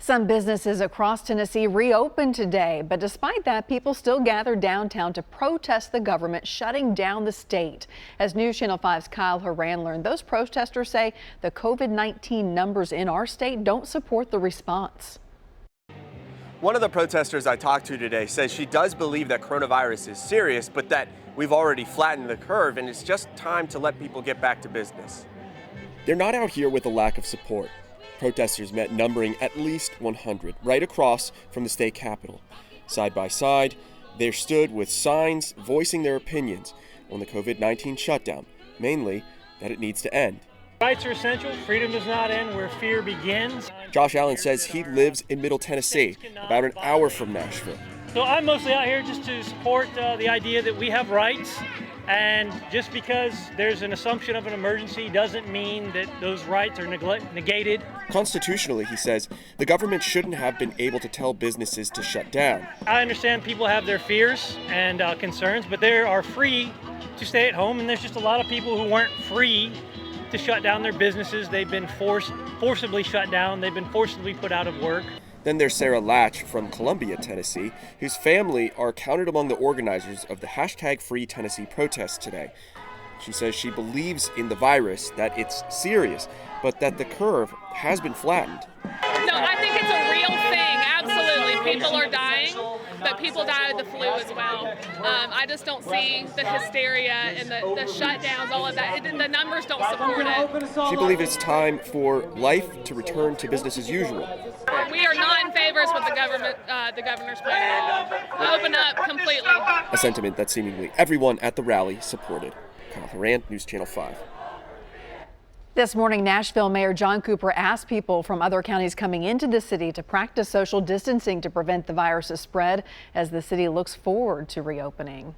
Some businesses across Tennessee reopened today, but despite that, people still gathered downtown to protest the government shutting down the state. As News Channel 5's Kyle Horan learned, those protesters say the COVID-19 numbers in our state don't support the response. One of the protesters I talked to today says she does believe that coronavirus is serious, but that we've already flattened the curve and it's just time to let people get back to business. They're not out here with a lack of support. Protesters met numbering at least 100 right across from the state capitol. Side by side, they stood with signs voicing their opinions on the COVID-19 shutdown, mainly that it needs to end. Rights are essential. Freedom does not end where fear begins. Josh Allen says he lives in Middle Tennessee, about an hour from Nashville. So I'm mostly out here just to support the idea that we have rights. And just because there's an assumption of an emergency doesn't mean that those rights are negated. Constitutionally, he says, the government shouldn't have been able to tell businesses to shut down. I understand people have their fears and concerns, but they are free to stay at home, and there's just a lot of people who weren't free to shut down their businesses. They've been forcibly shut down. They've been forcibly put out of work. Then there's Sarah Latch from Columbia, Tennessee, whose family are counted among the organizers of the #Free Tennessee protest today. She says she believes in the virus, that it's serious, but that the curve has been flattened. No, I think it's a real thing. Absolutely. People are dying, but people die of the flu as well. I just don't see the hysteria and the shutdowns, all of that. The numbers don't support it. She believes it's time for life to return to business as usual. We are not in favor with the governor's plan. Open up completely. A sentiment that seemingly everyone at the rally supported. Kyle Horan, News Channel 5. This morning, Nashville Mayor John Cooper asked people from other counties coming into the city to practice social distancing to prevent the virus's spread as the city looks forward to reopening.